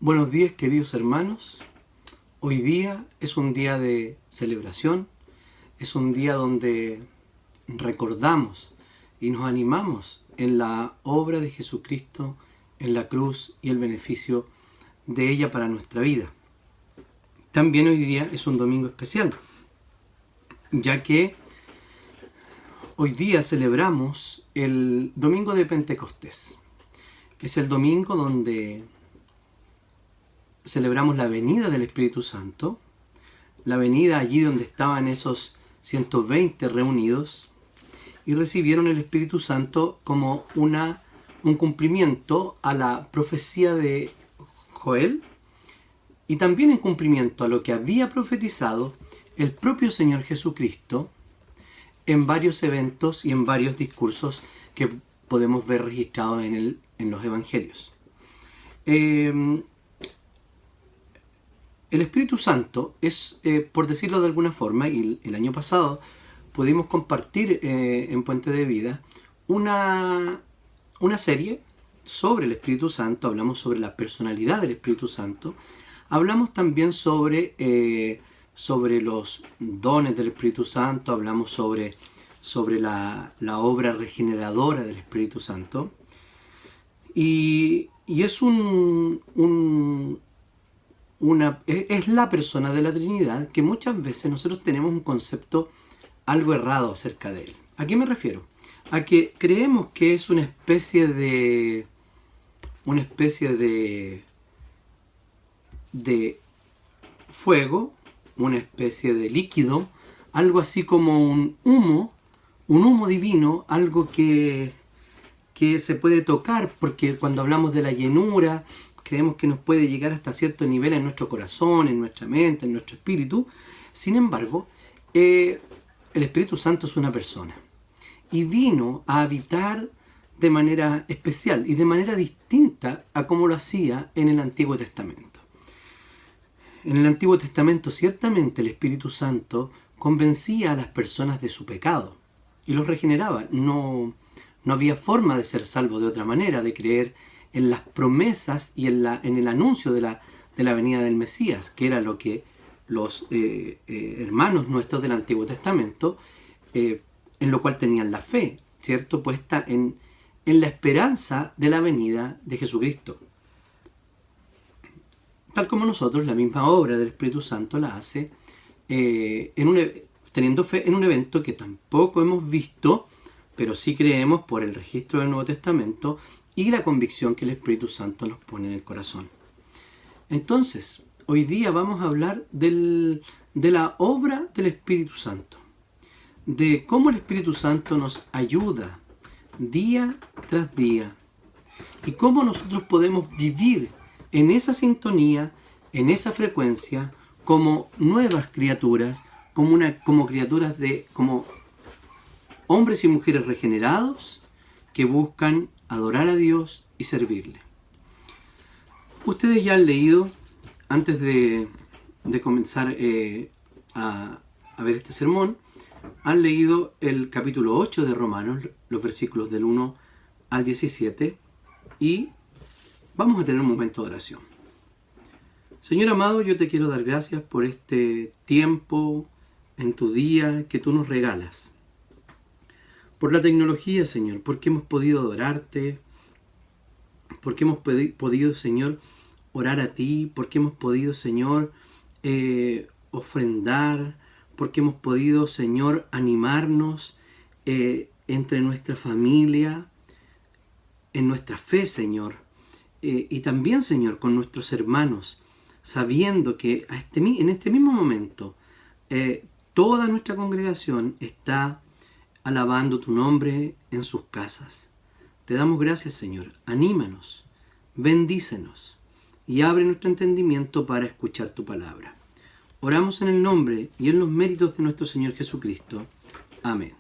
Buenos días, queridos hermanos. Hoy día es un día de celebración, es un día donde recordamos y nos animamos en la obra de Jesucristo en la cruz y el beneficio de ella para nuestra vida. También hoy día es un domingo especial, ya que hoy día celebramos el domingo de Pentecostés. Es el domingo donde celebramos la venida del Espíritu Santo, la venida allí donde estaban esos 120 reunidos y recibieron el Espíritu Santo como un cumplimiento a la profecía de Joel y también en cumplimiento a lo que había profetizado el propio Señor Jesucristo en varios eventos y en varios discursos que podemos ver registrados en los evangelios. El Espíritu Santo es, por decirlo de alguna forma, y el año pasado pudimos compartir en Puente de Vida una serie sobre el Espíritu Santo. Hablamos sobre la personalidad del Espíritu Santo, hablamos también sobre los dones del Espíritu Santo, hablamos sobre la obra regeneradora del Espíritu Santo, y es es la persona de la Trinidad que muchas veces nosotros tenemos un concepto algo errado acerca de él. ¿A qué me refiero? A que creemos que es una especie de fuego, una especie de líquido, algo así como un humo divino, algo que se puede tocar, porque cuando hablamos de la llenura, creemos que nos puede llegar hasta cierto nivel en nuestro corazón, en nuestra mente, en nuestro espíritu. Sin embargo, el Espíritu Santo es una persona y vino a habitar de manera especial y de manera distinta a como lo hacía en el Antiguo Testamento. En el Antiguo Testamento ciertamente el Espíritu Santo convencía a las personas de su pecado y los regeneraba. No había forma de ser salvo de otra manera, de creer en las promesas y en el anuncio de la venida del Mesías, que era lo que los hermanos nuestros del Antiguo Testamento, en lo cual tenían la fe, ¿cierto?, puesta en la esperanza de la venida de Jesucristo. Tal como nosotros, la misma obra del Espíritu Santo la hace teniendo fe en un evento que tampoco hemos visto, pero sí creemos por el registro del Nuevo Testamento y la convicción que el Espíritu Santo nos pone en el corazón. Entonces, hoy día vamos a hablar de la obra del Espíritu Santo, de cómo el Espíritu Santo nos ayuda día tras día y cómo nosotros podemos vivir en esa sintonía, en esa frecuencia, como nuevas criaturas, como hombres y mujeres regenerados que buscan adorar a Dios y servirle. Ustedes ya han leído, antes de comenzar a ver este sermón, han leído el capítulo 8 de Romanos, los versículos del 1 al 17, y vamos a tener un momento de oración. Señor amado, yo te quiero dar gracias por este tiempo en tu día que tú nos regalas. Por la tecnología, Señor, porque hemos podido adorarte, porque hemos podido, Señor, orar a ti, porque hemos podido, Señor, ofrendar, porque hemos podido, Señor, animarnos entre nuestra familia, en nuestra fe, Señor, y también, Señor, con nuestros hermanos, sabiendo que en este mismo momento toda nuestra congregación está alabando tu nombre en sus casas. Te damos gracias, Señor. Anímanos, bendícenos y abre nuestro entendimiento para escuchar tu palabra. Oramos en el nombre y en los méritos de nuestro Señor Jesucristo. Amén.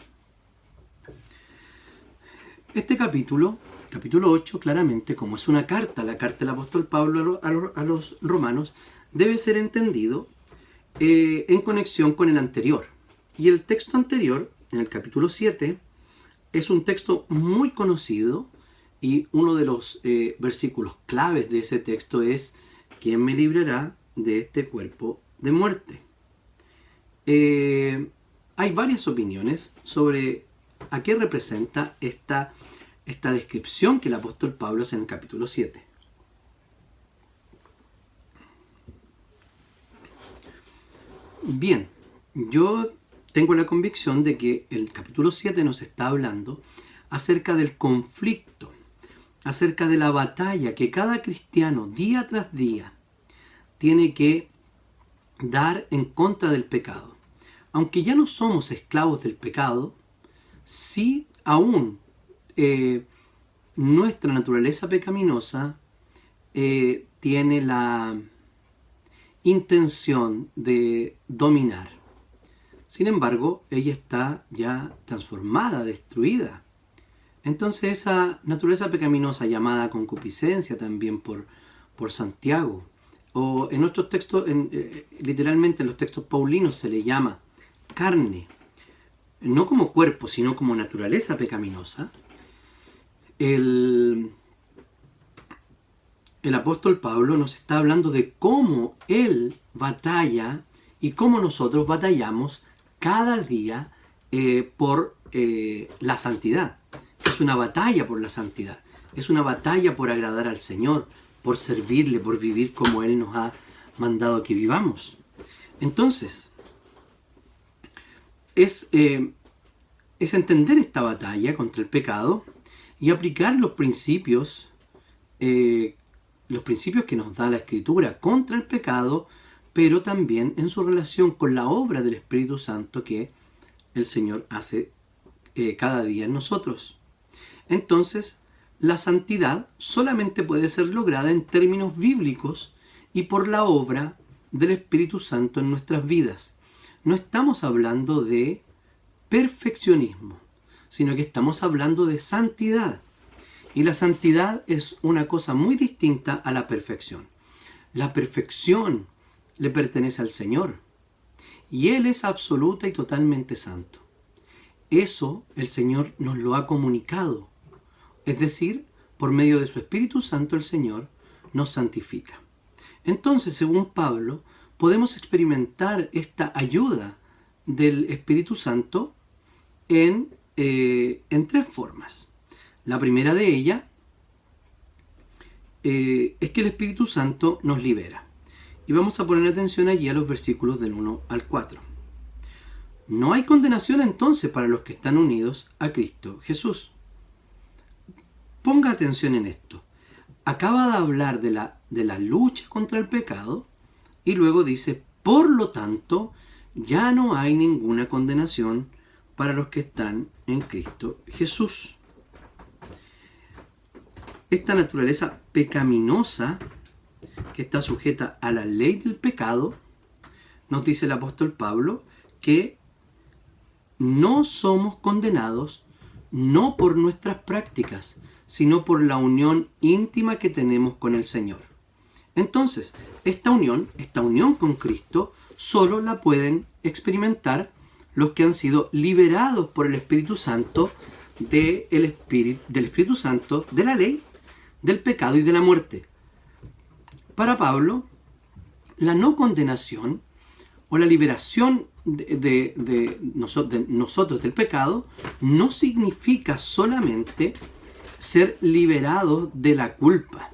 Este capítulo 8, claramente, como es una carta, la carta del apóstol Pablo a los romanos, debe ser entendido en conexión con el anterior. Y el texto anterior, en el capítulo 7, es un texto muy conocido y uno de los versículos claves de ese texto es ¿quién me librará de este cuerpo de muerte? Hay varias opiniones sobre a qué representa esta descripción que el apóstol Pablo hace en el capítulo 7. Bien, yo tengo la convicción de que el capítulo 7 nos está hablando acerca del conflicto, acerca de la batalla que cada cristiano día tras día tiene que dar en contra del pecado. Aunque ya no somos esclavos del pecado, sí aún nuestra naturaleza pecaminosa tiene la intención de dominar. Sin embargo, ella está ya transformada, destruida. Entonces esa naturaleza pecaminosa llamada concupiscencia también por Santiago, o en otros textos, literalmente en los textos paulinos se le llama carne, no como cuerpo, sino como naturaleza pecaminosa. El apóstol Pablo nos está hablando de cómo él batalla y cómo nosotros batallamos cada día por la santidad. Es una batalla por la santidad, es una batalla por agradar al Señor, por servirle, por vivir como Él nos ha mandado que vivamos. Entonces, es entender esta batalla contra el pecado y aplicar los principios que nos da la Escritura contra el pecado, pero también en su relación con la obra del Espíritu Santo que el Señor hace cada día en nosotros. Entonces, la santidad solamente puede ser lograda en términos bíblicos y por la obra del Espíritu Santo en nuestras vidas. No estamos hablando de perfeccionismo, sino que estamos hablando de santidad. Y la santidad es una cosa muy distinta a la perfección. La perfección le pertenece al Señor y Él es absoluta y totalmente santo. Eso el Señor nos lo ha comunicado. Es decir, por medio de su Espíritu Santo el Señor nos santifica. Entonces, según Pablo, podemos experimentar esta ayuda del Espíritu Santo en 3 formas. La primera de ellas es que el Espíritu Santo nos libera. Y vamos a poner atención allí a los versículos del 1 al 4. No hay condenación entonces para los que están unidos a Cristo Jesús. Ponga atención en esto. Acaba de hablar de la lucha contra el pecado y luego dice, por lo tanto, ya no hay ninguna condenación para los que están en Cristo Jesús. Esta naturaleza pecaminosa que está sujeta a la ley del pecado, nos dice el apóstol Pablo que no somos condenados no por nuestras prácticas, sino por la unión íntima que tenemos con el Señor. Entonces, esta unión con Cristo, solo la pueden experimentar los que han sido liberados por el Espíritu Santo del Espíritu Santo, de la ley, del pecado y de la muerte. Para Pablo, la no condenación o la liberación de nosotros del pecado no significa solamente ser liberados de la culpa,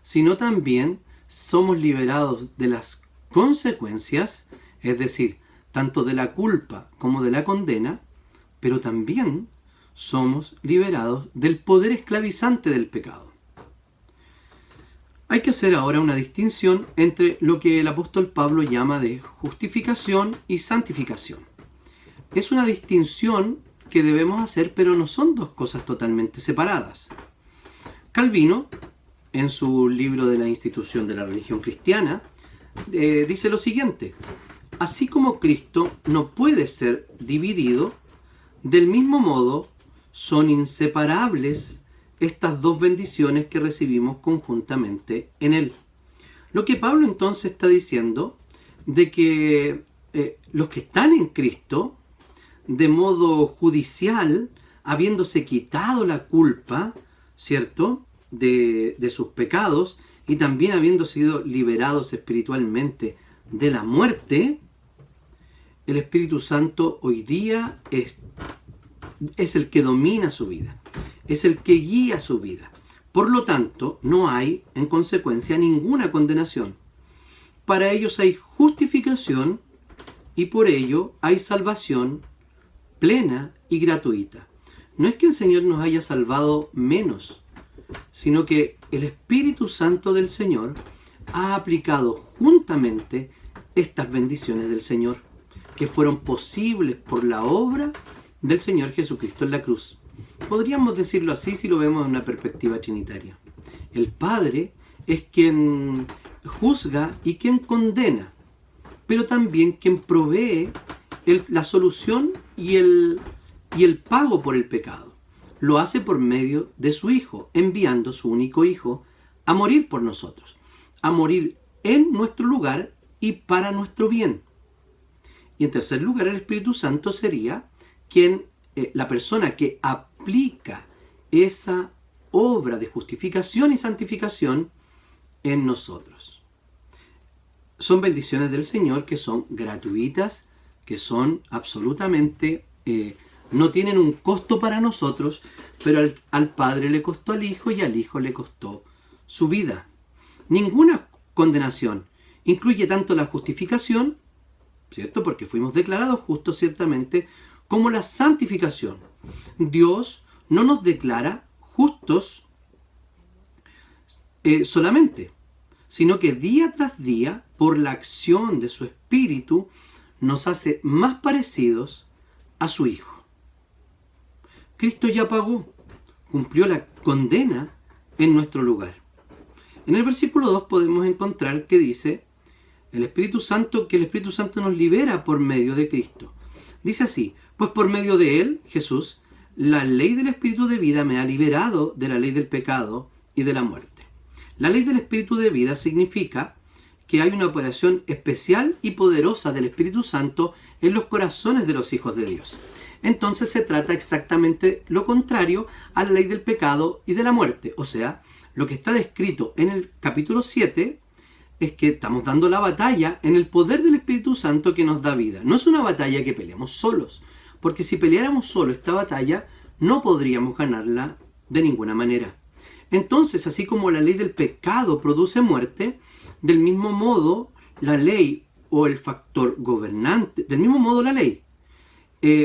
sino también somos liberados de las consecuencias, es decir, tanto de la culpa como de la condena, pero también somos liberados del poder esclavizante del pecado. Hay que hacer ahora una distinción entre lo que el apóstol Pablo llama de justificación y santificación. Es una distinción que debemos hacer, pero no son dos cosas totalmente separadas. Calvino, en su libro de la institución de la religión cristiana, dice lo siguiente: así como Cristo no puede ser dividido, del mismo modo son inseparables estas dos bendiciones que recibimos conjuntamente en Él. Lo que Pablo entonces está diciendo de que los que están en Cristo, de modo judicial, habiéndose quitado la culpa, ¿cierto?, de sus pecados y también habiendo sido liberados espiritualmente de la muerte, el Espíritu Santo hoy día es el que domina su vida, es el que guía su vida. Por lo tanto, no hay, en consecuencia, ninguna condenación. Para ellos hay justificación y por ello hay salvación plena y gratuita. No es que el Señor nos haya salvado menos, sino que el Espíritu Santo del Señor ha aplicado juntamente estas bendiciones del Señor, que fueron posibles por la obra del Señor Jesucristo en la cruz. Podríamos decirlo así si lo vemos en una perspectiva trinitaria. El Padre es quien juzga y quien condena, pero también quien provee la solución y el pago por el pecado. Lo hace por medio de su Hijo, enviando su único Hijo a morir por nosotros, a morir en nuestro lugar y para nuestro bien. Y en tercer lugar, el Espíritu Santo sería la persona que aplica esa obra de justificación y santificación en nosotros. Son bendiciones del Señor que son gratuitas, que son absolutamente, no tienen un costo para nosotros, pero al Padre le costó al Hijo y al Hijo le costó su vida. Ninguna condenación incluye tanto la justificación, ¿cierto? Porque fuimos declarados justos ciertamente, como la santificación. Dios no nos declara justos solamente, sino que día tras día, por la acción de su Espíritu, nos hace más parecidos a su Hijo. Cristo ya pagó, cumplió la condena en nuestro lugar. En el versículo 2 podemos encontrar que dice que el Espíritu Santo nos libera por medio de Cristo. Dice así: pues por medio de Él, Jesús, la ley del Espíritu de vida me ha liberado de la ley del pecado y de la muerte. La ley del Espíritu de vida significa que hay una operación especial y poderosa del Espíritu Santo en los corazones de los hijos de Dios. Entonces se trata exactamente lo contrario a la ley del pecado y de la muerte. O sea, lo que está descrito en el capítulo 7 es que estamos dando la batalla en el poder del Espíritu Santo que nos da vida. No es una batalla que peleamos solos, porque si peleáramos solo esta batalla, no podríamos ganarla de ninguna manera. Entonces, así como la ley del pecado produce muerte, del mismo modo la ley o el factor gobernante,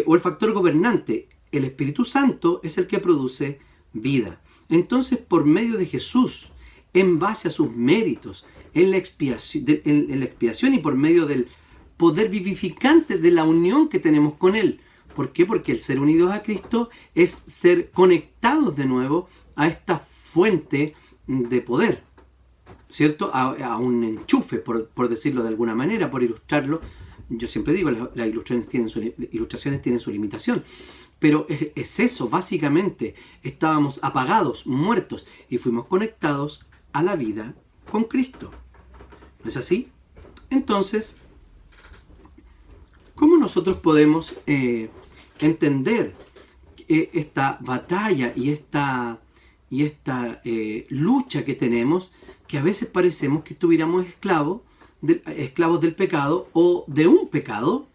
o el factor gobernante, el Espíritu Santo, es el que produce vida. Entonces, por medio de Jesús, en base a sus méritos, en la expiación y por medio del poder vivificante de la unión que tenemos con Él. ¿Por qué? Porque el ser unidos a Cristo es ser conectados de nuevo a esta fuente de poder, ¿cierto? A un enchufe, por decirlo de alguna manera, por ilustrarlo. Yo siempre digo, las ilustraciones tienen su limitación, pero es eso, básicamente. Estábamos apagados, muertos, y fuimos conectados a la vida con Cristo. ¿No es así? Entonces, ¿cómo nosotros podemos entender esta batalla y esta lucha que tenemos, que a veces parecemos que estuviéramos esclavos del pecado o de un pecado?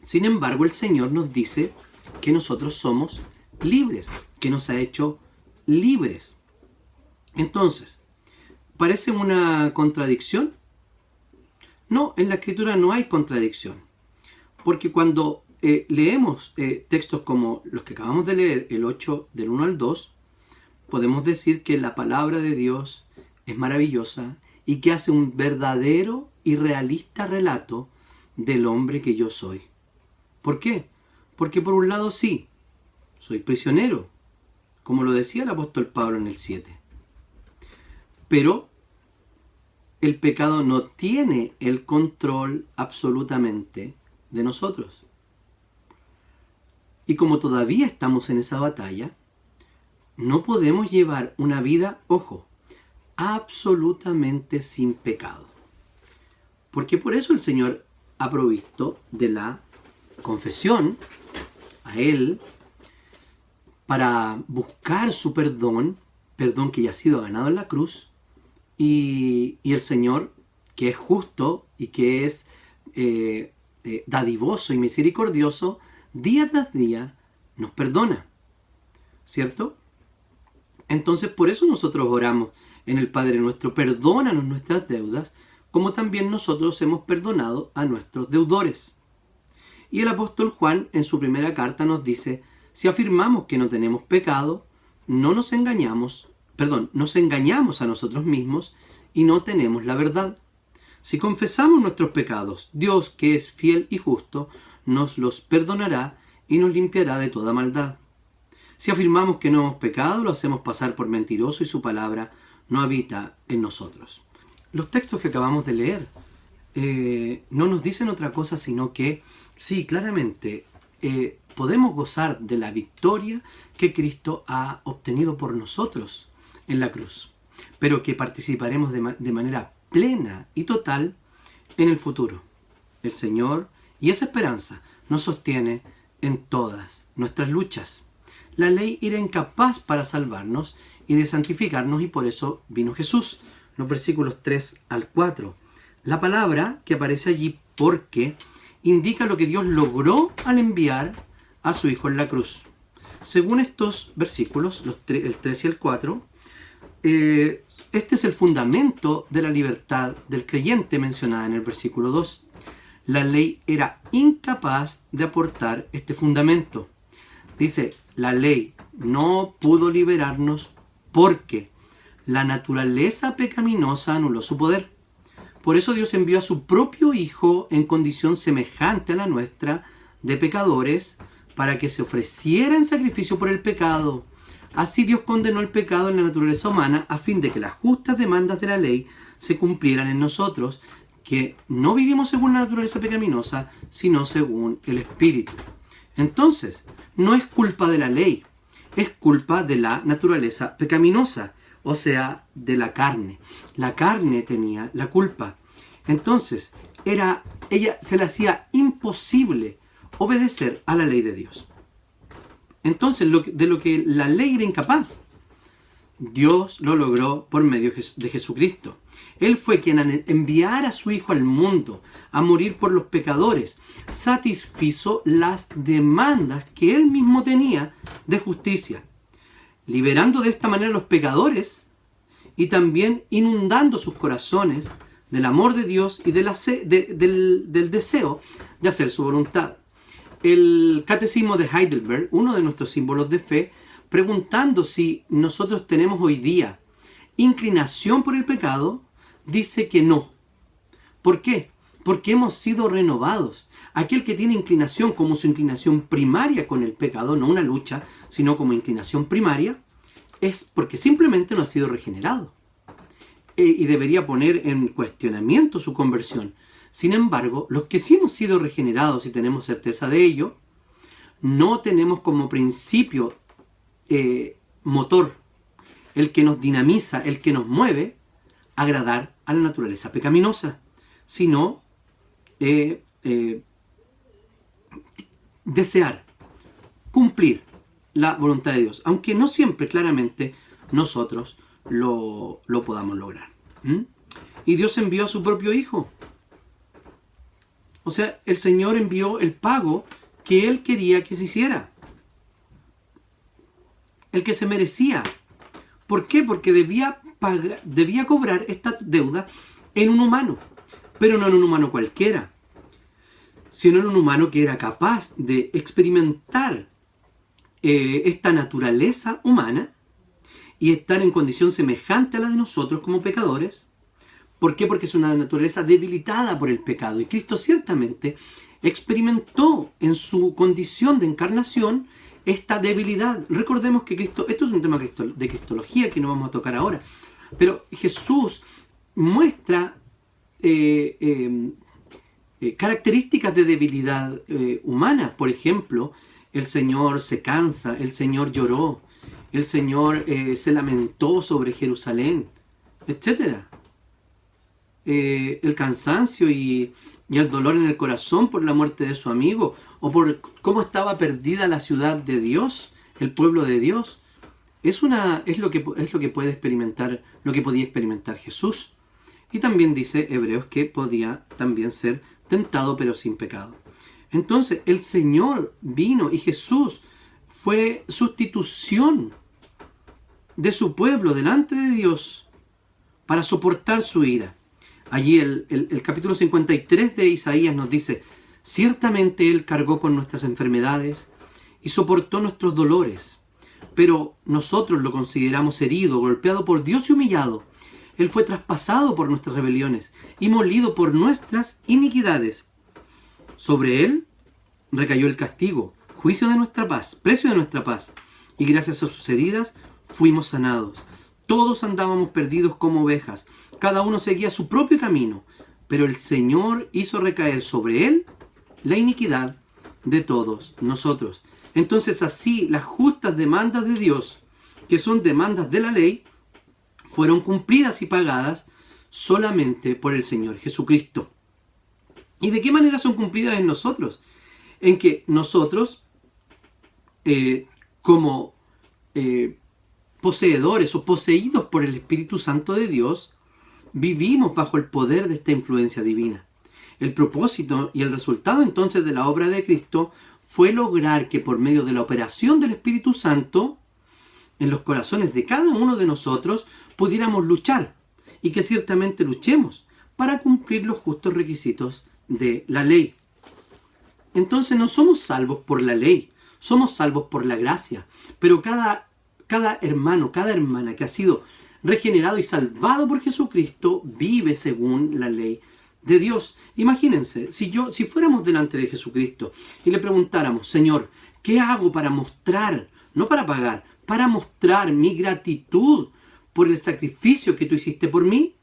Sin embargo, el Señor nos dice que nosotros somos libres, que nos ha hecho libres. Entonces, ¿parece una contradicción? No, en la Escritura no hay contradicción. Porque cuando leemos textos como los que acabamos de leer, el 8 del 1 al 2, podemos decir que la palabra de Dios es maravillosa y que hace un verdadero y realista relato del hombre que yo soy. ¿Por qué? Porque por un lado sí, soy prisionero, como lo decía el apóstol Pablo en el 7. Pero el pecado no tiene el control absolutamente de nosotros. Y como todavía estamos en esa batalla, no podemos llevar una vida, ojo, absolutamente sin pecado. Porque por eso el Señor ha provisto de la confesión a Él para buscar su perdón, perdón que ya ha sido ganado en la cruz, y el Señor, que es justo y que es dadivoso y misericordioso, día tras día nos perdona, ¿cierto? Entonces por eso nosotros oramos en el Padre Nuestro: perdónanos nuestras deudas, como también nosotros hemos perdonado a nuestros deudores. Y el apóstol Juan en su primera carta nos dice: si afirmamos que no tenemos pecado, nos engañamos a nosotros mismos y no tenemos la verdad. Si confesamos nuestros pecados, Dios, que es fiel y justo, nos los perdonará y nos limpiará de toda maldad. Si afirmamos que no hemos pecado, lo hacemos pasar por mentiroso y su palabra no habita en nosotros. Los textos que acabamos de leer no nos dicen otra cosa sino que, sí, claramente, podemos gozar de la victoria que Cristo ha obtenido por nosotros en la cruz, pero que participaremos de manera plena y total en el futuro. El Señor, y esa esperanza, nos sostiene en todas nuestras luchas. La ley era incapaz para salvarnos y de santificarnos, y por eso vino Jesús. Los versículos 3 al 4. La palabra que aparece allí, porque, indica lo que Dios logró al enviar a su Hijo en la cruz. Según estos versículos, el 3 y el 4, este es el fundamento de la libertad del creyente mencionada en el versículo 2. La ley era incapaz de aportar este fundamento. Dice: la ley no pudo liberarnos porque la naturaleza pecaminosa anuló su poder. Por eso Dios envió a su propio Hijo en condición semejante a la nuestra, de pecadores, para que se ofreciera en sacrificio por el pecado. Así Dios condenó el pecado en la naturaleza humana, a fin de que las justas demandas de la ley se cumplieran en nosotros, que no vivimos según la naturaleza pecaminosa, sino según el Espíritu. Entonces, no es culpa de la ley, es culpa de la naturaleza pecaminosa, o sea, de la carne. La carne tenía la culpa. Entonces, ella se le hacía imposible obedecer a la ley de Dios. Entonces, de lo que la ley era incapaz, Dios lo logró por medio de Jesucristo. Él fue quien, al enviar a su Hijo al mundo a morir por los pecadores, satisfizo las demandas que Él mismo tenía de justicia, liberando de esta manera a los pecadores y también inundando sus corazones del amor de Dios y del deseo de hacer su voluntad. El Catecismo de Heidelberg, uno de nuestros símbolos de fe, preguntando si nosotros tenemos hoy día inclinación por el pecado, dice que no. ¿Por qué? Porque hemos sido renovados. Aquel que tiene inclinación como su inclinación primaria con el pecado, no una lucha, sino como inclinación primaria, es porque simplemente no ha sido regenerado. Y debería poner en cuestionamiento su conversión. Sin embargo, los que sí hemos sido regenerados y tenemos certeza de ello, no tenemos como principio motor, el que nos dinamiza, el que nos mueve, agradar a la naturaleza pecaminosa, sino desear, cumplir la voluntad de Dios, aunque no siempre claramente nosotros lo podamos lograr. Y Dios envió a su propio Hijo. O sea, el Señor envió el pago que Él quería que se hiciera, el que se merecía. ¿Por qué? Porque debía cobrar esta deuda en un humano, pero no en un humano cualquiera, sino en un humano que era capaz de experimentar esta naturaleza humana y estar en condición semejante a la de nosotros como pecadores. ¿Por qué? Porque es una naturaleza debilitada por el pecado, y Cristo ciertamente experimentó en su condición de encarnación esta debilidad. Recordemos que Cristo, esto es un tema de cristología que no vamos a tocar ahora, pero Jesús muestra características de debilidad humana. Por ejemplo, el Señor se cansa, el Señor lloró, el Señor se lamentó sobre Jerusalén, etc. El cansancio y el dolor en el corazón por la muerte de su amigo, o por cómo estaba perdida la ciudad de Dios el pueblo de Dios, es lo que puede experimentar, lo que podía experimentar Jesús. Y también dice Hebreos que podía también ser tentado pero sin pecado. Entonces el Señor vino y Jesús fue sustitución de su pueblo delante de Dios para soportar su ira. Allí el capítulo 53 de Isaías nos dice: ciertamente Él cargó con nuestras enfermedades y soportó nuestros dolores, pero nosotros lo consideramos herido, golpeado por Dios y humillado. Él fue traspasado por nuestras rebeliones y molido por nuestras iniquidades. Sobre Él recayó el castigo, juicio de nuestra paz, precio de nuestra paz, y gracias a sus heridas fuimos sanados. Todos andábamos perdidos como ovejas, cada uno seguía su propio camino, pero el Señor hizo recaer sobre Él la iniquidad de todos nosotros. Entonces así las justas demandas de Dios, que son demandas de la ley, fueron cumplidas y pagadas solamente por el Señor Jesucristo. ¿Y de qué manera son cumplidas en nosotros? En que nosotros, como poseedores o poseídos por el Espíritu Santo de Dios, vivimos bajo el poder de esta influencia divina. El propósito y el resultado entonces de la obra de Cristo fue lograr que por medio de la operación del Espíritu Santo en los corazones de cada uno de nosotros pudiéramos luchar, y que ciertamente luchemos para cumplir los justos requisitos de la ley. Entonces no somos salvos por la ley, somos salvos por la gracia. Pero cada hermano, cada hermana que ha sido regenerado y salvado por Jesucristo vive según la ley de Dios. Imagínense, si fuéramos delante de Jesucristo y le preguntáramos: Señor, ¿qué hago para mostrar, no para pagar, para mostrar mi gratitud por el sacrificio que tú hiciste por mí?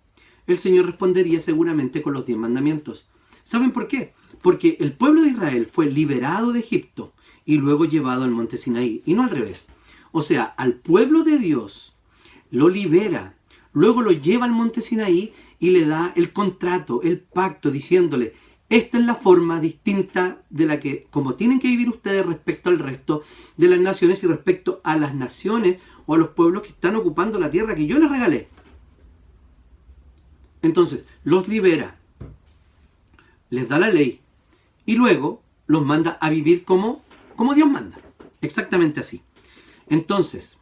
El Señor respondería seguramente con los 10 mandamientos. ¿Saben por qué? Porque el pueblo de Israel fue liberado de Egipto y luego llevado al monte Sinaí, y no al revés. O sea, al pueblo de Dios lo libera, luego lo lleva al monte Sinaí y le da el contrato, el pacto, diciéndole: esta es la forma distinta de la que, como tienen que vivir ustedes respecto al resto de las naciones y respecto a las naciones o a los pueblos que están ocupando la tierra que yo les regalé. Entonces, los libera, les da la ley y luego los manda a vivir como Dios manda. Exactamente así. Entonces,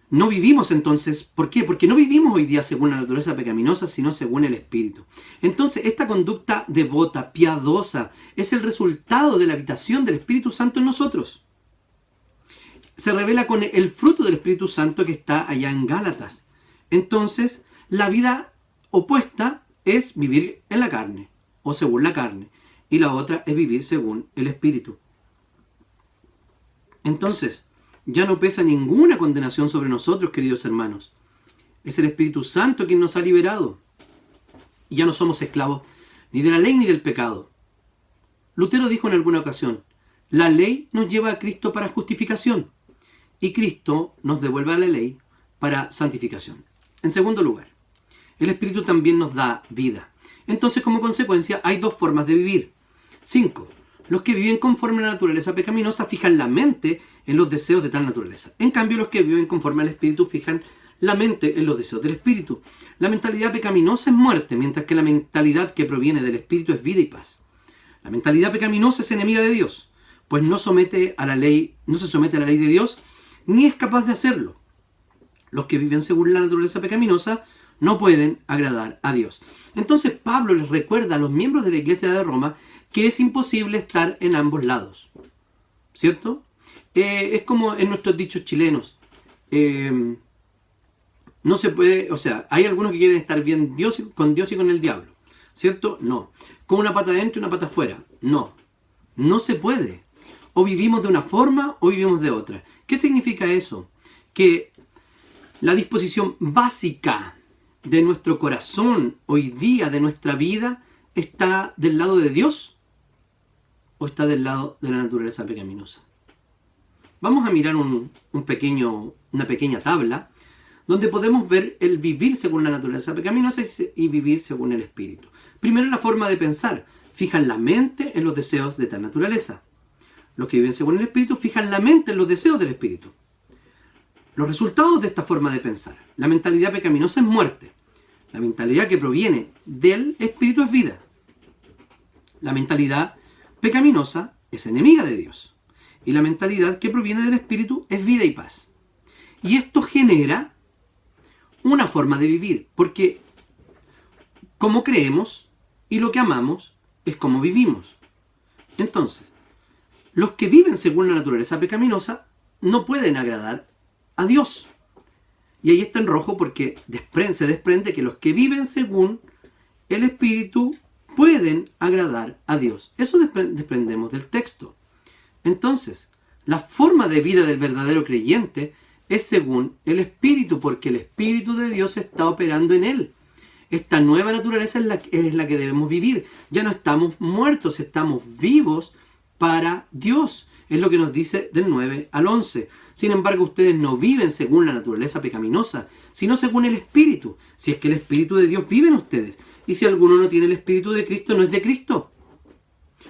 no vivimos entonces, ¿por qué? Porque no vivimos hoy día según la naturaleza pecaminosa, sino según el Espíritu. Entonces, esta conducta devota, piadosa, es el resultado de la habitación del Espíritu Santo en nosotros. Se revela con el fruto del Espíritu Santo que está allá en Gálatas. Entonces, la vida opuesta es vivir en la carne, o según la carne, y la otra es vivir según el Espíritu. Entonces, ya no pesa ninguna condenación sobre nosotros, queridos hermanos. Es el Espíritu Santo quien nos ha liberado. Y ya no somos esclavos ni de la ley ni del pecado. Lutero dijo en alguna ocasión: la ley nos lleva a Cristo para justificación y Cristo nos devuelve a la ley para santificación. En segundo lugar, el Espíritu también nos da vida. Entonces, como consecuencia, hay 2 formas de vivir. 5. Los que viven conforme a la naturaleza pecaminosa fijan la mente en los deseos de tal naturaleza. En cambio, los que viven conforme al Espíritu fijan la mente en los deseos del Espíritu. La mentalidad pecaminosa es muerte, mientras que la mentalidad que proviene del Espíritu es vida y paz. La mentalidad pecaminosa es enemiga de Dios, pues no se somete a la ley de Dios, ni es capaz de hacerlo. Los que viven según la naturaleza pecaminosa no pueden agradar a Dios. Entonces Pablo les recuerda a los miembros de la iglesia de Roma que es imposible estar en ambos lados, ¿cierto? Es como en nuestros dichos chilenos. No se puede, o sea, hay algunos que quieren estar bien con Dios y con el diablo, ¿cierto? No. Con una pata adentro y una pata afuera. No. No se puede. O vivimos de una forma o vivimos de otra. ¿Qué significa eso? Que la disposición básica de nuestro corazón hoy día, de nuestra vida, está del lado de Dios o está del lado de la naturaleza pecaminosa. Vamos a mirar una pequeña tabla donde podemos ver el vivir según la naturaleza pecaminosa y vivir según el Espíritu. Primero, la forma de pensar. Fijan la mente en los deseos de tal naturaleza. Los que viven según el Espíritu fijan la mente en los deseos del Espíritu. Los resultados de esta forma de pensar. La mentalidad pecaminosa es muerte. La mentalidad que proviene del Espíritu es vida. La mentalidad pecaminosa es enemiga de Dios. Y la mentalidad que proviene del Espíritu es vida y paz. Y esto genera una forma de vivir, porque como creemos y lo que amamos es como vivimos. Entonces, los que viven según la naturaleza pecaminosa no pueden agradar a Dios. Y ahí está en rojo porque se desprende que los que viven según el Espíritu pueden agradar a Dios. Eso desprendemos del texto. Entonces, la forma de vida del verdadero creyente es según el Espíritu, porque el Espíritu de Dios está operando en él. Esta nueva naturaleza es la que debemos vivir. Ya no estamos muertos, estamos vivos para Dios. Es lo que nos dice del 9 al 11. Sin embargo, ustedes no viven según la naturaleza pecaminosa, sino según el Espíritu. Si es que el Espíritu de Dios vive en ustedes. Y si alguno no tiene el Espíritu de Cristo, no es de Cristo.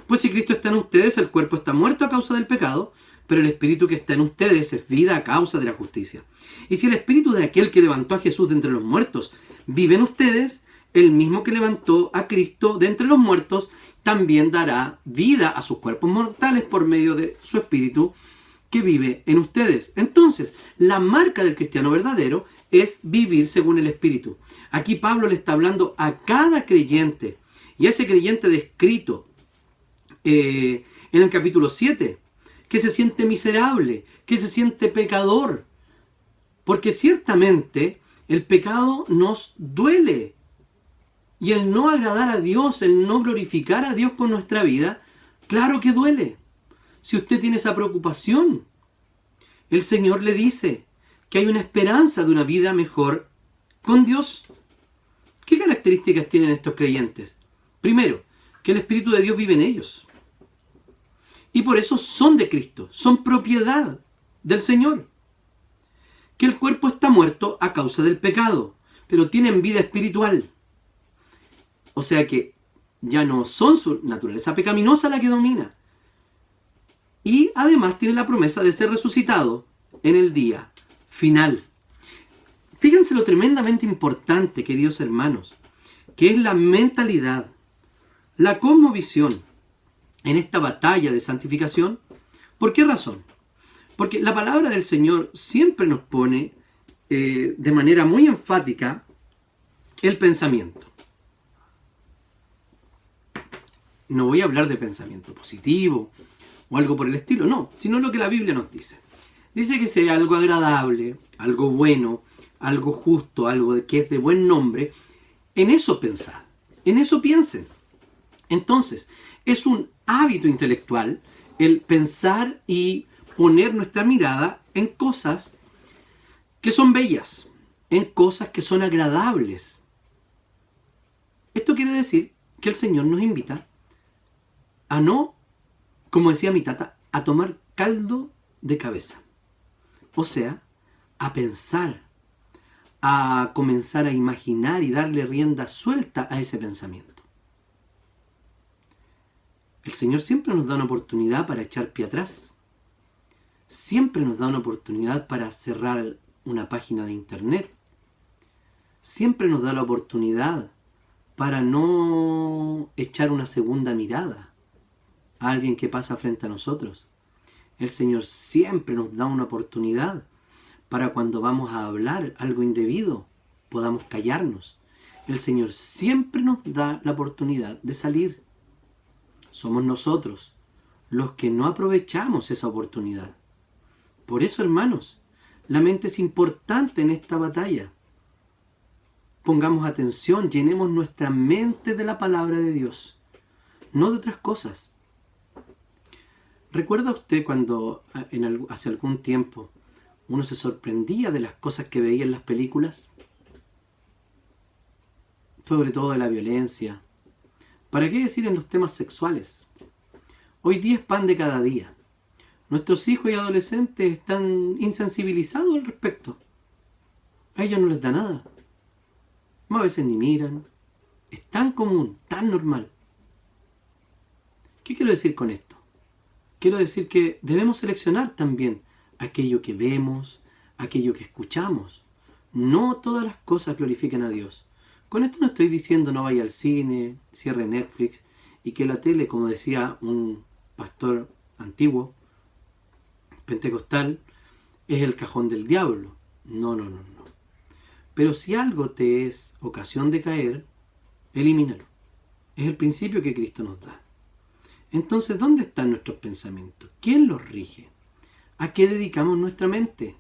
Pues si Cristo está en ustedes, el cuerpo está muerto a causa del pecado, pero el Espíritu que está en ustedes es vida a causa de la justicia. Y si el Espíritu de aquel que levantó a Jesús de entre los muertos vive en ustedes, el mismo que levantó a Cristo de entre los muertos también dará vida a sus cuerpos mortales por medio de su Espíritu que vive en ustedes. Entonces, la marca del cristiano verdadero es vivir según el Espíritu. Aquí Pablo le está hablando a cada creyente, y a ese creyente descrito en el capítulo 7, que se siente miserable, que se siente pecador, porque ciertamente el pecado nos duele, y el no agradar a Dios, el no glorificar a Dios con nuestra vida, claro que duele. Si usted tiene esa preocupación, el Señor le dice que hay una esperanza de una vida mejor con Dios. ¿Qué características tienen estos creyentes? Primero, que el Espíritu de Dios vive en ellos. Y por eso son de Cristo, son propiedad del Señor. Que el cuerpo está muerto a causa del pecado, pero tienen vida espiritual. O sea que ya no son su naturaleza pecaminosa la que domina. Y además tiene la promesa de ser resucitado en el día final. Fíjense lo tremendamente importante, queridos hermanos, que es la mentalidad, la cosmovisión en esta batalla de santificación. ¿Por qué razón? Porque la palabra del Señor siempre nos pone de manera muy enfática el pensamiento. No voy a hablar de pensamiento positivo o algo por el estilo, no, sino lo que la Biblia nos dice. Dice que si hay algo agradable, algo bueno, algo justo, algo que es de buen nombre, en eso pensad, en eso piensen. Entonces, es un hábito intelectual el pensar y poner nuestra mirada en cosas que son bellas, en cosas que son agradables. Esto quiere decir que el Señor nos invita a no, como decía mi tata, a tomar caldo de cabeza. O sea, a pensar, a comenzar a imaginar y darle rienda suelta a ese pensamiento. El Señor siempre nos da una oportunidad para echar pie atrás. Siempre nos da una oportunidad para cerrar una página de internet. Siempre nos da la oportunidad para no echar una segunda mirada a alguien que pasa frente a nosotros. El Señor siempre nos da una oportunidad para cuando vamos a hablar algo indebido, podamos callarnos. El Señor siempre nos da la oportunidad de salir. Somos nosotros los que no aprovechamos esa oportunidad. Por eso, hermanos, la mente es importante en esta batalla. Pongamos atención, llenemos nuestra mente de la palabra de Dios, no de otras cosas. ¿Recuerda usted cuando hace algún tiempo uno se sorprendía de las cosas que veía en las películas? Sobre todo de la violencia. ¿Para qué decir en los temas sexuales? Hoy día es pan de cada día. Nuestros hijos y adolescentes están insensibilizados al respecto. A ellos no les da nada. A veces ni miran. Es tan común, tan normal. ¿Qué quiero decir con esto? quiero decir que debemos seleccionar también aquello que vemos, aquello que escuchamos. No todas las cosas glorifican a Dios. Con esto no estoy diciendo no vaya al cine, cierre Netflix y que la tele, como decía un pastor antiguo, pentecostal, es el cajón del diablo. No. Pero si algo te es ocasión de caer, elimínalo. Es el principio que Cristo nos da. Entonces, ¿dónde están nuestros pensamientos? ¿Quién los rige? ¿A qué dedicamos nuestra mente?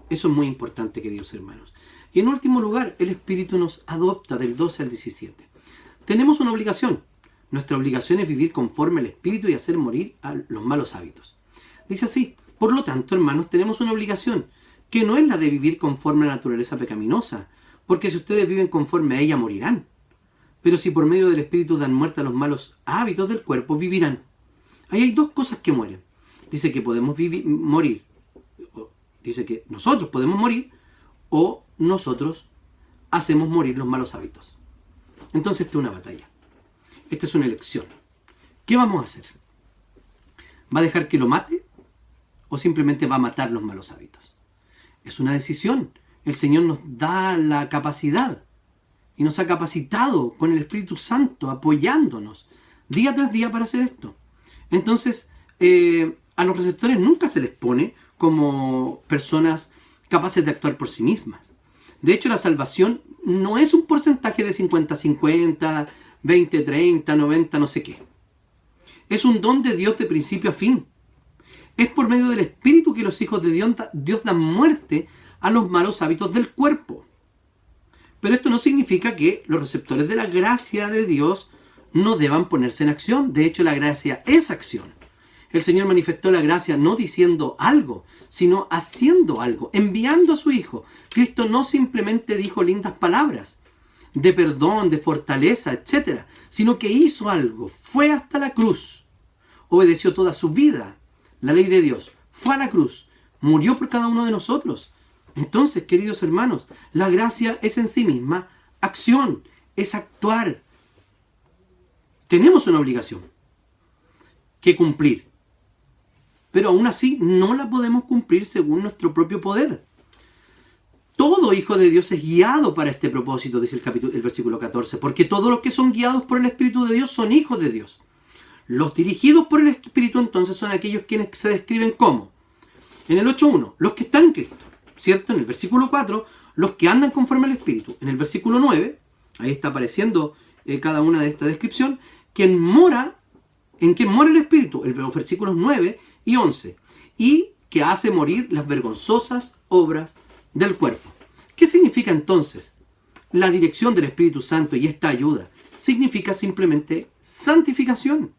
Eso es muy importante, queridos hermanos. Y en último lugar, el Espíritu nos adopta del 12 al 17. Tenemos una obligación. Nuestra obligación es vivir conforme al Espíritu y hacer morir a los malos hábitos. Dice así: por lo tanto, hermanos, tenemos una obligación, que no es la de vivir conforme a la naturaleza pecaminosa, porque si ustedes viven conforme a ella, morirán. Pero si por medio del Espíritu dan muerte a los malos hábitos del cuerpo, vivirán. Ahí hay dos cosas que mueren. Dice que podemos morir. Dice que nosotros podemos morir o nosotros hacemos morir los malos hábitos. Entonces esta es una batalla. Esta es una elección. ¿Qué vamos a hacer? ¿Va a dejar que lo mate o simplemente va a matar los malos hábitos? Es una decisión. El Señor nos da la capacidad y nos ha capacitado con el Espíritu Santo, apoyándonos día tras día para hacer esto. Entonces, a los receptores nunca se les pone como personas capaces de actuar por sí mismas. De hecho, la salvación no es un porcentaje de 50-50, 20-30, 90, no sé qué. Es un don de Dios de principio a fin. Es por medio del Espíritu que los hijos de Dios dan muerte a los malos hábitos del cuerpo. Pero esto no significa que los receptores de la gracia de Dios no deban ponerse en acción. De hecho, la gracia es acción. El Señor manifestó la gracia no diciendo algo, sino haciendo algo, enviando a su Hijo. Cristo no simplemente dijo lindas palabras de perdón, de fortaleza, etc., sino que hizo algo, fue hasta la cruz, obedeció toda su vida la ley de Dios, fue a la cruz, murió por cada uno de nosotros. Entonces, queridos hermanos, la gracia es en sí misma acción, es actuar. Tenemos una obligación que cumplir, pero aún así no la podemos cumplir según nuestro propio poder. Todo hijo de Dios es guiado para este propósito, dice el versículo 14, porque todos los que son guiados por el Espíritu de Dios son hijos de Dios. Los dirigidos por el Espíritu entonces son aquellos quienes se describen como, en el 8.1, los que están en Cristo, ¿cierto? En el versículo 4, los que andan conforme al Espíritu. En el versículo 9, ahí está apareciendo cada una de esta descripción, en quien mora el Espíritu, los versículos 9 y 11, y que hace morir las vergonzosas obras del cuerpo. ¿Qué significa entonces la dirección del Espíritu Santo y esta ayuda? Significa simplemente santificación.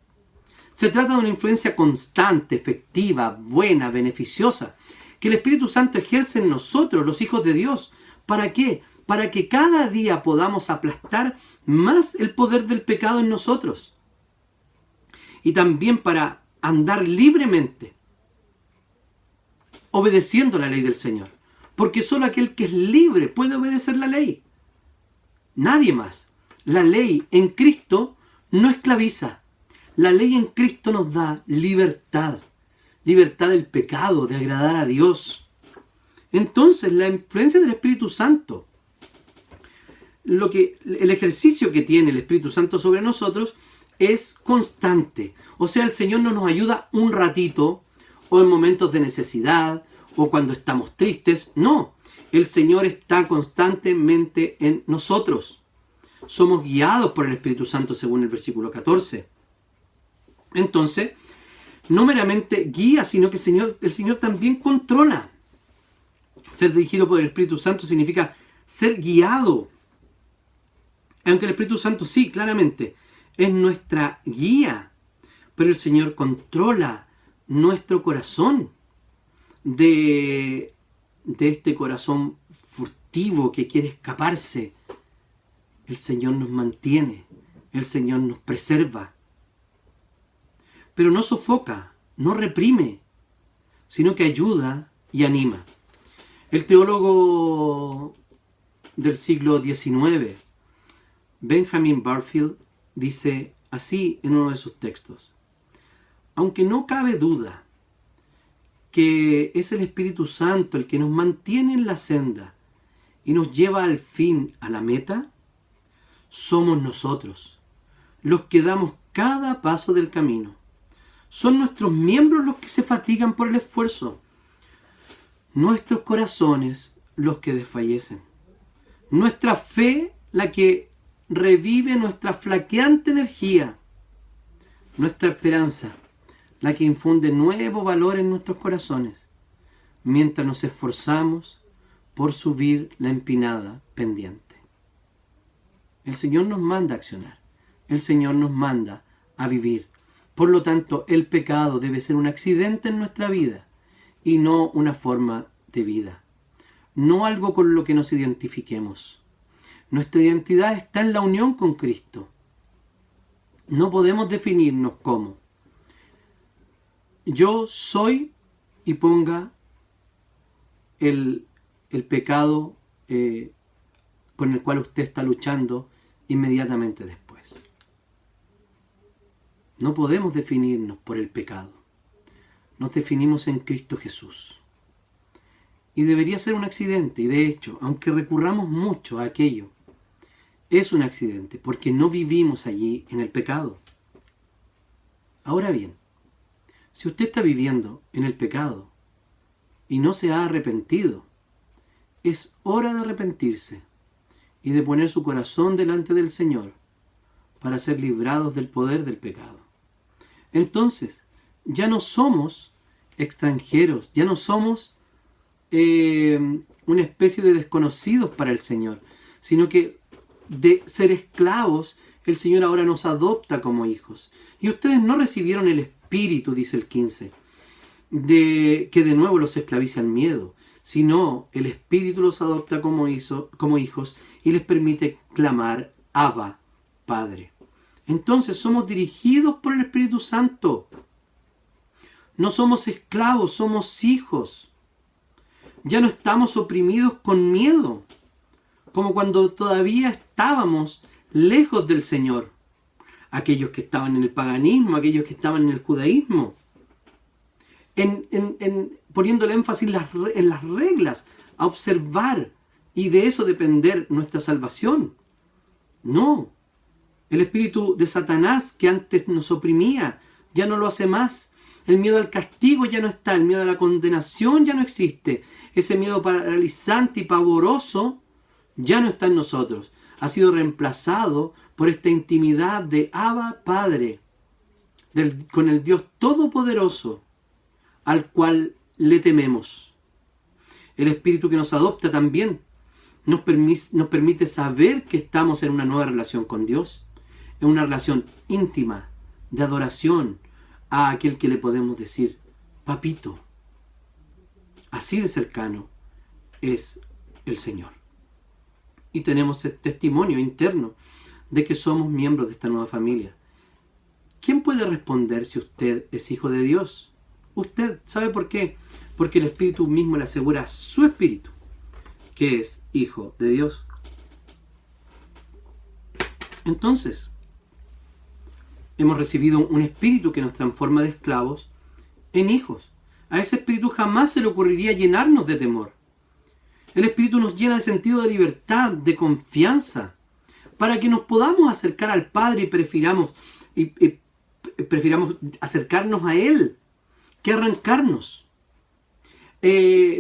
Se trata de una influencia constante, efectiva, buena, beneficiosa, que el Espíritu Santo ejerce en nosotros, los hijos de Dios. ¿Para qué? Para que cada día podamos aplastar más el poder del pecado en nosotros. Y también para andar libremente, obedeciendo la ley del Señor. Porque solo aquel que es libre puede obedecer la ley. Nadie más. La ley en Cristo no esclaviza. La ley en Cristo nos da libertad. Libertad del pecado, de agradar a Dios. Entonces, la influencia del Espíritu Santo, el ejercicio que tiene el Espíritu Santo sobre nosotros es constante. O sea, el Señor no nos ayuda un ratito, o en momentos de necesidad, o cuando estamos tristes. No, el Señor está constantemente en nosotros. Somos guiados por el Espíritu Santo según el versículo 14. Entonces, no meramente guía, sino que el Señor también controla. Ser dirigido por el Espíritu Santo significa ser guiado. Aunque el Espíritu Santo sí, claramente, es nuestra guía. Pero el Señor controla nuestro corazón de este corazón furtivo que quiere escaparse. El Señor nos mantiene. El Señor nos preserva. Pero no sofoca, no reprime, sino que ayuda y anima. El teólogo del siglo XIX, Benjamin Barfield, dice así en uno de sus textos: aunque no cabe duda que es el Espíritu Santo el que nos mantiene en la senda y nos lleva al fin, a la meta, somos nosotros los que damos cada paso del camino. Son nuestros miembros los que se fatigan por el esfuerzo, nuestros corazones los que desfallecen, nuestra fe la que revive nuestra flaqueante energía, nuestra esperanza la que infunde nuevo valor en nuestros corazones, mientras nos esforzamos por subir la empinada pendiente. El Señor nos manda a accionar, el Señor nos manda a vivir. Por lo tanto, el pecado debe ser un accidente en nuestra vida y no una forma de vida, no algo con lo que nos identifiquemos. Nuestra identidad está en la unión con Cristo. No podemos definirnos como yo soy y ponga el pecado con el cual usted está luchando inmediatamente después. No podemos definirnos por el pecado. Nos definimos en Cristo Jesús. Y debería ser un accidente, y de hecho, aunque recurramos mucho a aquello, es un accidente, porque no vivimos allí en el pecado. Ahora bien, si usted está viviendo en el pecado y no se ha arrepentido, es hora de arrepentirse y de poner su corazón delante del Señor para ser librados del poder del pecado. Entonces, ya no somos extranjeros, ya no somos una especie de desconocidos para el Señor, sino que de ser esclavos, el Señor ahora nos adopta como hijos. Y ustedes no recibieron el espíritu, dice el 15, que de nuevo los esclaviza el miedo, sino el Espíritu los adopta como hijos y les permite clamar Abba, Padre. Entonces somos dirigidos por el Espíritu Santo. No somos esclavos, somos hijos. Ya no estamos oprimidos con miedo, como cuando todavía estábamos lejos del Señor. Aquellos que estaban en el paganismo, aquellos que estaban en el judaísmo. Poniendo el énfasis en las reglas, a observar y de eso depender nuestra salvación. No. El espíritu de Satanás que antes nos oprimía ya no lo hace más. El miedo al castigo ya no está. El miedo a la condenación ya no existe. Ese miedo paralizante y pavoroso ya no está en nosotros. Ha sido reemplazado por esta intimidad de Abba Padre, con el Dios Todopoderoso, al cual le tememos. El Espíritu que nos adopta también nos permite saber que estamos en una nueva relación con Dios, en una relación íntima, de adoración a aquel que le podemos decir, papito. Así de cercano es el Señor. Y tenemos el testimonio interno de que somos miembros de esta nueva familia. ¿Quién puede responder si usted es hijo de Dios? Usted, ¿sabe por qué? Porque el Espíritu mismo le asegura a su espíritu que es hijo de Dios. Entonces, hemos recibido un espíritu que nos transforma de esclavos en hijos. A ese espíritu jamás se le ocurriría llenarnos de temor. El espíritu nos llena de sentido de libertad, de confianza, para que nos podamos acercar al Padre y prefiramos acercarnos a Él que arrancarnos.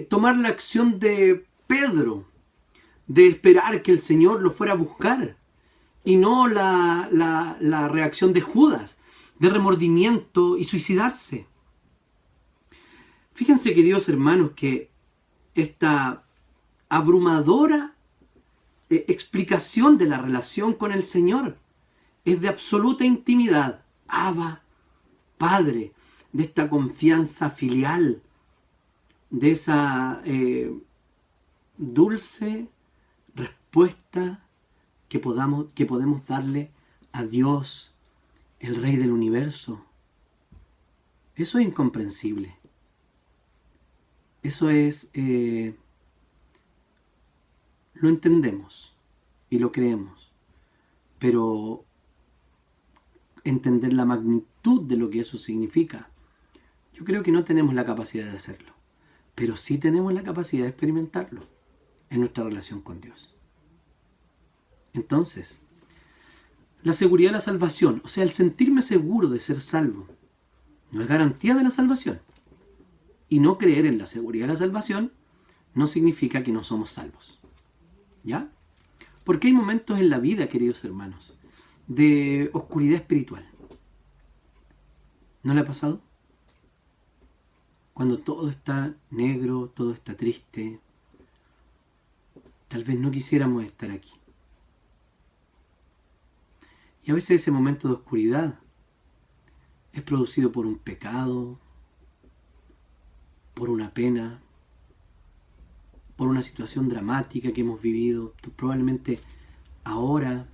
Tomar la acción de Pedro, de esperar que el Señor lo fuera a buscar, y no la reacción de Judas, de remordimiento y suicidarse. Fíjense, queridos hermanos, que esta abrumadora explicación de la relación con el Señor es de absoluta intimidad. Abba, Padre, de esta confianza filial, de esa dulce respuesta que podemos darle a Dios, el Rey del Universo. Eso es incomprensible. Eso es, lo entendemos y lo creemos, pero entender la magnitud de lo que eso significa, yo creo que no tenemos la capacidad de hacerlo, pero sí tenemos la capacidad de experimentarlo en nuestra relación con Dios. Entonces, la seguridad de la salvación, o sea, el sentirme seguro de ser salvo, no es garantía de la salvación. Y no creer en la seguridad de la salvación no significa que no somos salvos. ¿Ya? Porque hay momentos en la vida, queridos hermanos, de oscuridad espiritual. ¿No le ha pasado? Cuando todo está negro, todo está triste, tal vez no quisiéramos estar aquí. Y a veces ese momento de oscuridad es producido por un pecado, por una pena, por una situación dramática que hemos vivido, probablemente ahora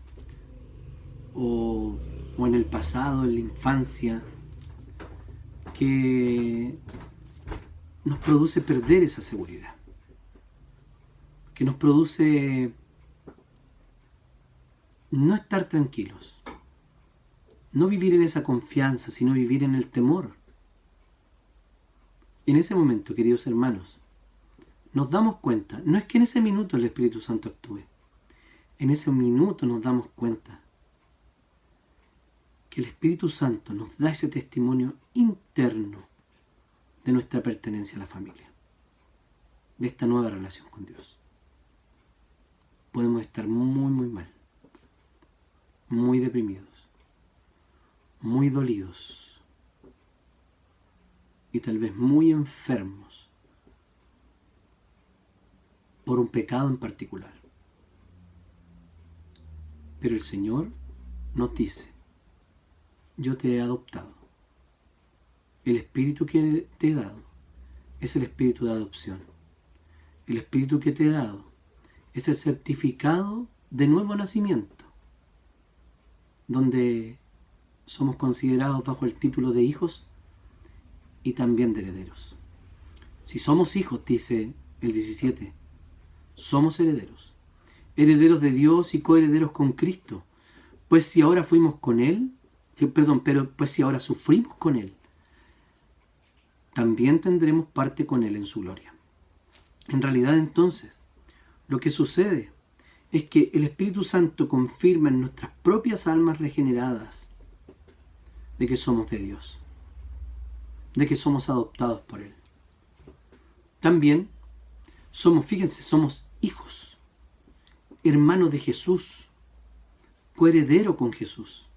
o en el pasado, en la infancia, que nos produce perder esa seguridad, que nos produce no estar tranquilos, no vivir en esa confianza, sino vivir en el temor. En ese momento, queridos hermanos, nos damos cuenta, no es que en ese minuto el Espíritu Santo actúe, en ese minuto nos damos cuenta que el Espíritu Santo nos da ese testimonio interno de nuestra pertenencia a la familia, de esta nueva relación con Dios. Podemos estar muy, muy mal, muy deprimidos, muy dolidos y tal vez muy enfermos por un pecado en particular. Pero el Señor nos dice: yo te he adoptado. El espíritu que te he dado es el espíritu de adopción. El espíritu que te he dado es el certificado de nuevo nacimiento, donde somos considerados bajo el título de hijos y también de herederos. Si somos hijos, dice el 17, somos herederos, herederos de Dios y coherederos con Cristo. Pues si ahora fuimos con Él, pues si ahora sufrimos con Él, también tendremos parte con Él en su gloria. En realidad, entonces, lo que sucede es que el Espíritu Santo confirma en nuestras propias almas regeneradas de que somos de Dios, de que somos adoptados por Él. También somos hijos, hermanos de Jesús, coheredero con Jesús.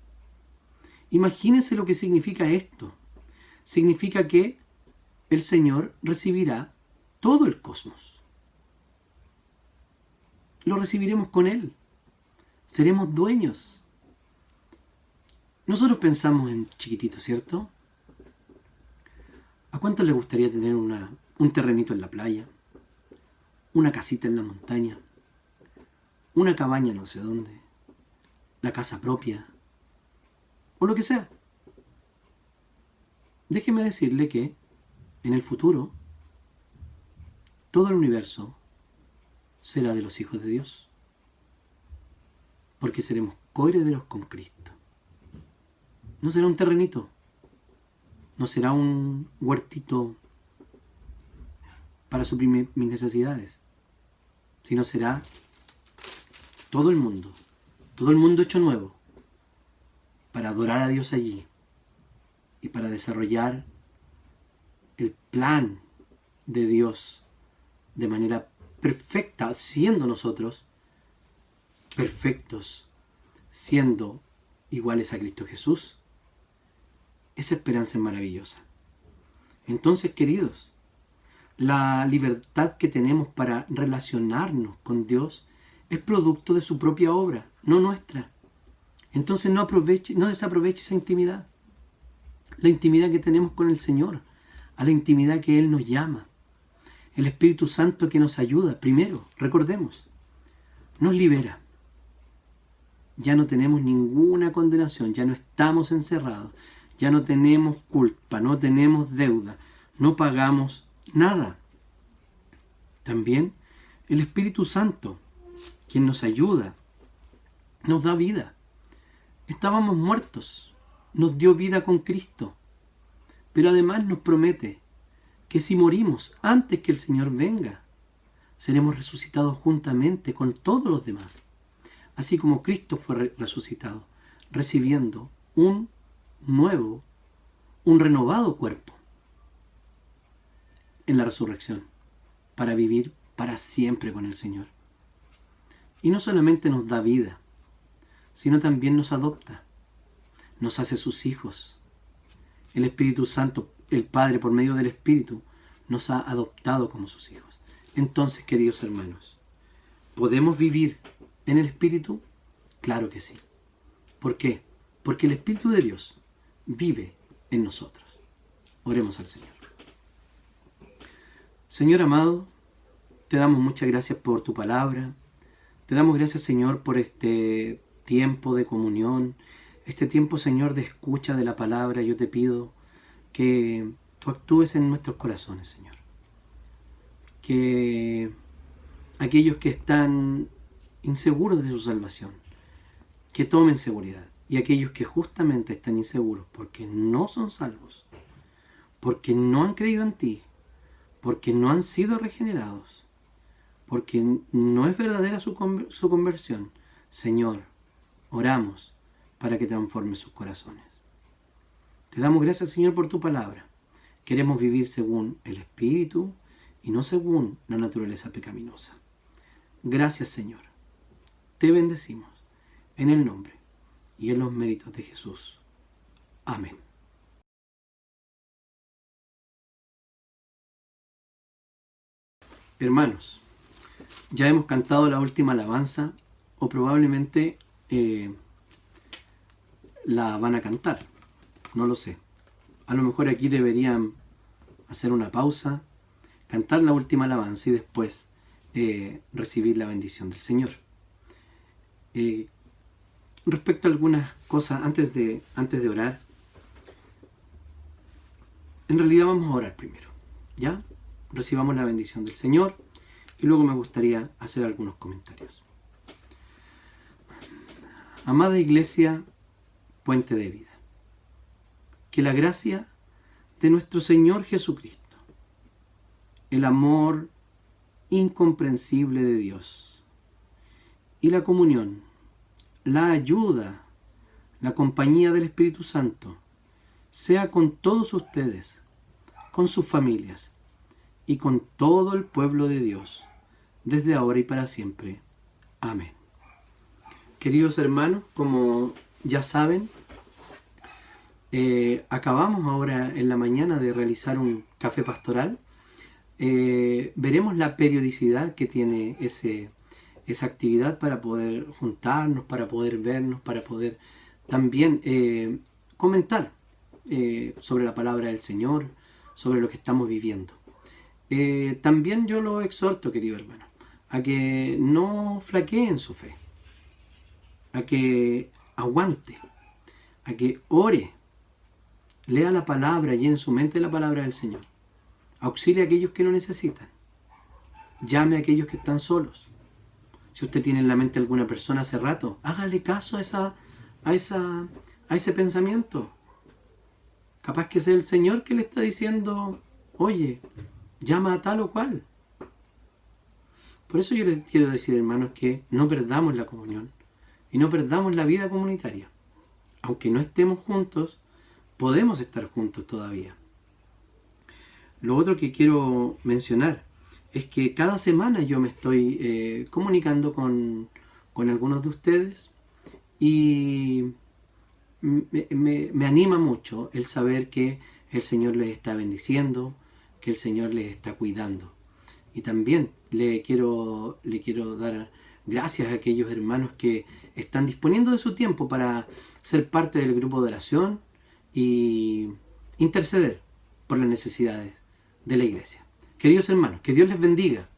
Imagínense lo que significa esto. Significa que el Señor recibirá todo el cosmos. Lo recibiremos con Él. Seremos dueños. Nosotros pensamos en chiquitito, ¿cierto? ¿A cuántos les gustaría tener un terrenito en la playa? Una casita en la montaña, una cabaña no sé dónde, la casa propia, o lo que sea. Déjeme decirle que en el futuro todo el universo será de los hijos de Dios, porque seremos coherederos con Cristo. No será un terrenito, no será un huertito para suprimir mis necesidades, sino será todo el mundo hecho nuevo, para adorar a Dios allí y para desarrollar el plan de Dios de manera perfecta, siendo nosotros perfectos, siendo iguales a Cristo Jesús. Esa esperanza es maravillosa. Entonces, queridos, la libertad que tenemos para relacionarnos con Dios es producto de su propia obra, no nuestra. Entonces no desaproveche esa intimidad, la intimidad que tenemos con el Señor, a la intimidad que Él nos llama. El Espíritu Santo que nos ayuda, primero, recordemos, nos libera. Ya no tenemos ninguna condenación, ya no estamos encerrados, ya no tenemos culpa, no tenemos deuda, no pagamos nada. También el Espíritu Santo, quien nos ayuda, nos da vida. Estábamos muertos, nos dio vida con Cristo, pero además nos promete que si morimos antes que el Señor venga, seremos resucitados juntamente con todos los demás, así como Cristo fue resucitado, recibiendo un renovado cuerpo en la resurrección, para vivir para siempre con el Señor. Y no solamente nos da vida, sino también nos adopta, nos hace sus hijos. El Espíritu Santo, el Padre, por medio del Espíritu, nos ha adoptado como sus hijos. Entonces, queridos hermanos, ¿podemos vivir en el Espíritu? Claro que sí. ¿Por qué? Porque el Espíritu de Dios vive en nosotros. Oremos al Señor. Señor amado, te damos muchas gracias por tu palabra. Te damos gracias, Señor, por este tiempo de comunión, este tiempo, Señor, de escucha de la palabra. Yo te pido que tú actúes en nuestros corazones, Señor. Que aquellos que están inseguros de su salvación, que tomen seguridad. Y aquellos que justamente están inseguros porque no son salvos, porque no han creído en ti, porque no han sido regenerados, porque no es verdadera su conversión, Señor, oramos para que transforme sus corazones. Te damos gracias, Señor, por tu palabra. Queremos vivir según el Espíritu y no según la naturaleza pecaminosa. Gracias, Señor. Te bendecimos en el nombre y en los méritos de Jesús. Amén. Hermanos, ya hemos cantado la última alabanza, o probablemente la van a cantar, no lo sé. A lo mejor aquí deberían hacer una pausa, cantar la última alabanza y después recibir la bendición del Señor. Respecto a algunas cosas, antes de orar, en realidad vamos a orar primero, ¿ya? Recibamos la bendición del Señor y luego me gustaría hacer algunos comentarios. Amada Iglesia, Puente de Vida, que la gracia de nuestro Señor Jesucristo, el amor incomprensible de Dios y la comunión, la ayuda, la compañía del Espíritu Santo, sea con todos ustedes, con sus familias y con todo el pueblo de Dios, desde ahora y para siempre. Amén. Queridos hermanos, como ya saben, acabamos ahora en la mañana de realizar un café pastoral. Veremos la periodicidad que tiene esa actividad para poder juntarnos, para poder vernos, para poder también comentar sobre la palabra del Señor, sobre lo que estamos viviendo. También yo lo exhorto, querido hermano, a que no flaquee en su fe, a que aguante, a que ore, lea la palabra, llene su mente la palabra del Señor, auxilie a aquellos que lo necesitan, llame a aquellos que están solos. Si usted tiene en la mente alguna persona hace rato, hágale caso a ese pensamiento. Capaz que sea el Señor que le está diciendo, oye, llama a tal o cual. Por eso yo les quiero decir, hermanos, que no perdamos la comunión y no perdamos la vida comunitaria. Aunque no estemos juntos, podemos estar juntos todavía. Lo otro que quiero mencionar es que cada semana yo me estoy comunicando con algunos de ustedes y me anima mucho el saber que el Señor les está bendiciendo, que el Señor les está cuidando. Y también le quiero dar gracias a aquellos hermanos que están disponiendo de su tiempo para ser parte del grupo de oración y interceder por las necesidades de la iglesia. Queridos hermanos, que Dios les bendiga,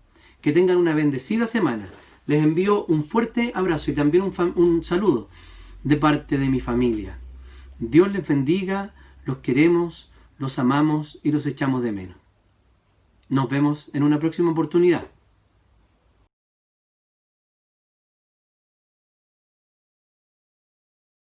que tengan una bendecida semana. Les envío un fuerte abrazo y también un saludo de parte de mi familia. Dios les bendiga, los queremos, los amamos y los echamos de menos. Nos vemos en una próxima oportunidad.